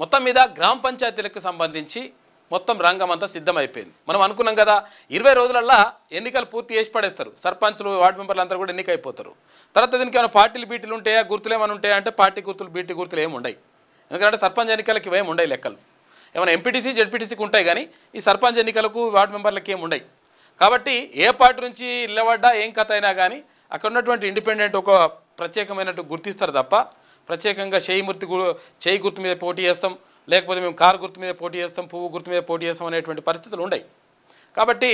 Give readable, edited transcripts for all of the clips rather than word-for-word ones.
మొత్తం మీద గ్రామ పంచాయతీలకు సంబంధించి మొత్తం రంగం అంతా సిద్ధమైపోయింది. మనం అనుకున్నాం కదా 20 రోజులల్లా ఎన్నికలు పూర్తి చేసి పడేస్తారు. సర్పంచులు వార్డు మెంబర్లు అంతా కూడా ఎన్నికైపోతారు. తర్వాత దీనికి ఏమైనా పార్టీలు బీటీలు ఉంటాయా, గుర్తులు ఏమైనా ఉంటాయా అంటే పార్టీ గుర్తులు బీటీ గుర్తులు ఏమి ఉండవు. ఎందుకంటే సర్పంచ్ ఎన్నికలకి ఇవేమి ఉండవు లెక్కలు. ఏమైనా ఎంపీటీసీ జెడ్పీటీసీకి ఉంటాయి కానీ ఈ సర్పంచ్ ఎన్నికలకు వార్డు మెంబర్లకి ఏమి ఉండవు. కాబట్టి ఏ పార్టీ నుంచి నిలబడ్డా ఏం కథ అయినా కానీ అక్కడ ఉన్నటువంటి ఇండిపెండెంట్ ఒక ప్రత్యేకమైనట్టు గుర్తిస్తారు తప్ప ప్రత్యేకంగా చేయి గుర్తు మీద పోటీ చేస్తాం, లేకపోతే మేము కారు గుర్తు మీద పోటీ చేస్తాం, పువ్వు గుర్తు మీద పోటీ చేస్తాం అనేటువంటి పరిస్థితులు ఉండవు. కాబట్టి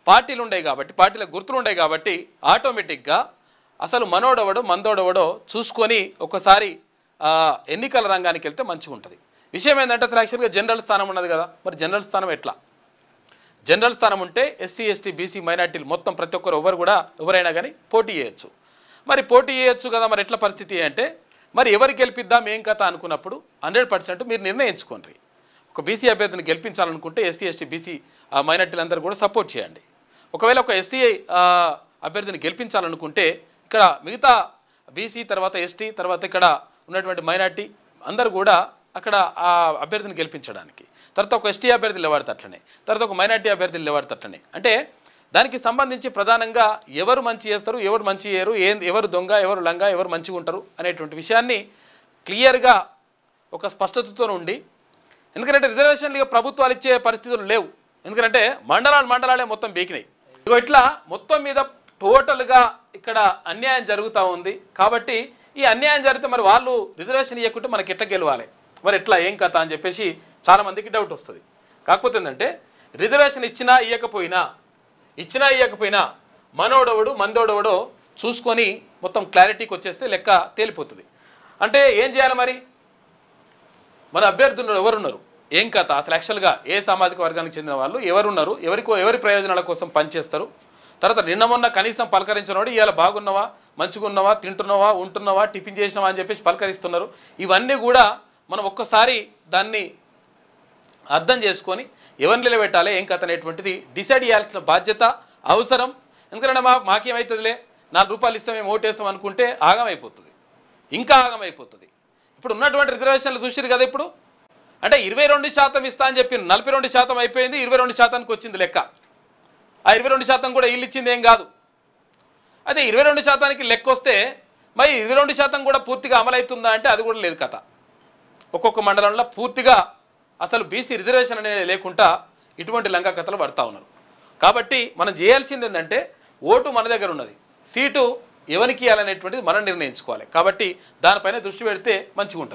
పార్టీలు ఉండవు, కాబట్టి పార్టీల గుర్తులు ఉండవు, కాబట్టి ఆటోమేటిక్గా అసలు మనోడవడో మందోడవడో చూసుకొని ఒకసారి ఎన్నికల రంగానికి వెళ్తే మంచిగా ఉంటుంది. విషయం ఏంటంటే అసలు యాక్చువల్గా జనరల్ స్థానం ఉన్నది కదా, మరి జనరల్ స్థానం ఎట్లా? జనరల్ స్థానం ఉంటే ఎస్సీ ఎస్టీ బీసీ మైనార్టీలు మొత్తం ప్రతి ఒక్కరు ఎవరైనా కానీ పోటీ చేయొచ్చు. మరి పోటీ చేయొచ్చు కదా, మరి ఎట్లా పరిస్థితి అంటే మరి ఎవరు గెలిపిద్దాం ఏం కథ అనుకున్నప్పుడు 100% మీరు నిర్ణయించుకోండి. ఒక బీసీ అభ్యర్థిని గెలిపించాలనుకుంటే ఎస్సీ ఎస్టీ బీసీ మైనార్టీలందరూ కూడా సపోర్ట్ చేయండి. ఒకవేళ ఒక ఎస్సీ అభ్యర్థిని గెలిపించాలనుకుంటే ఇక్కడ మిగతా బీసీ తర్వాత ఎస్టీ తర్వాత ఇక్కడ ఉన్నటువంటి మైనార్టీ అందరూ కూడా అక్కడ ఆ అభ్యర్థిని గెలిపించడానికి, తర్వాత ఒక ఎస్టీ అభ్యర్థి నిలబడతట్లనే, తర్వాత ఒక మైనార్టీ అభ్యర్థి నిలబడతట్లనే. అంటే దానికి సంబంధించి ప్రధానంగా ఎవరు మంచి చేస్తారు, ఎవరు మంచి చేయరు, ఎవరు దొంగ, ఎవరు లంగా, ఎవరు మంచిగా ఉంటారు అనేటువంటి విషయాన్ని క్లియర్గా ఒక స్పష్టతతో ఉండి, ఎందుకంటే రిజర్వేషన్లు ప్రభుత్వాలు ఇచ్చే పరిస్థితులు లేవు. ఎందుకంటే మండలాలే మొత్తం బీకినాయి. ఇట్లా మొత్తం మీద టోటల్గా ఇక్కడ అన్యాయం జరుగుతూ ఉంది. కాబట్టి ఈ అన్యాయం జరిగితే మరి వాళ్ళు రిజర్వేషన్ ఇవ్వకుంటే మనకి ఎట్లా గెలవాలి, మరి ఎట్లా ఏం కథ అని చెప్పేసి చాలామందికి డౌట్ వస్తుంది. కాకపోతే ఏంటంటే రిజర్వేషన్ ఇచ్చినా ఇవ్వకపోయినా మనోడవడు మందోడవడో చూసుకొని మొత్తం క్లారిటీకి వచ్చేస్తే లెక్క తేలిపోతుంది. అంటే ఏం చేయాలి మరి? మన అభ్యర్థులు ఎవరున్నారు, ఏం కథ, అసలు యాక్చువల్గా ఏ సామాజిక వర్గానికి చెందిన వాళ్ళు ఎవరున్నారు, ఎవరి ప్రయోజనాల కోసం పనిచేస్తారు, తర్వాత నిన్న మొన్న కనీసం పలకరించినవాడు ఇవాళ బాగున్నావా, మంచిగా ఉన్నావా, తింటున్నావా, ఉంటున్నావా, టిఫిన్ చేసినావా అని చెప్పేసి పలకరిస్తున్నారు. ఇవన్నీ కూడా మనం ఒక్కసారి దాన్ని అర్థం చేసుకొని ఎవరిని నిలబెట్టాలి ఏం కథ అనేటువంటిది డిసైడ్ చేయాల్సిన బాధ్యత అవసరం. ఎందుకంటే మాకేమవుతుందిలే 4 రూపాయలు ఇస్తాం మేము ఓటేస్తాం అనుకుంటే ఆగమైపోతుంది, ఇంకా ఆగమైపోతుంది. ఇప్పుడు ఉన్నటువంటి రిజర్వేషన్లు చూసిరు కదా, ఇప్పుడు అంటే 22% ఇస్తా అని చెప్పి 42% అయిపోయింది, 22%కి వచ్చింది లెక్క. ఆ 22% కూడా వీళ్ళు ఇచ్చింది ఏం కాదు. అదే 22%కి లెక్క వస్తే మరి 22% కూడా పూర్తిగా అమలవుతుందా అంటే అది కూడా లేదు కథ. ఒక్కొక్క మండలంలో పూర్తిగా అసలు బీసీ రిజర్వేషన్ అనేది లేకుండా ఇటువంటి లంగా కథలు పడతా ఉన్నారు. కాబట్టి మనం చేయాల్సింది ఏంటంటే ఓటు మన దగ్గర ఉన్నది, సీటు ఎవరికి ఇవ్వాలనేటువంటిది మనం నిర్ణయించుకోవాలి. కాబట్టి దానిపైన దృష్టి పెడితే మంచిగా ఉంటుంది.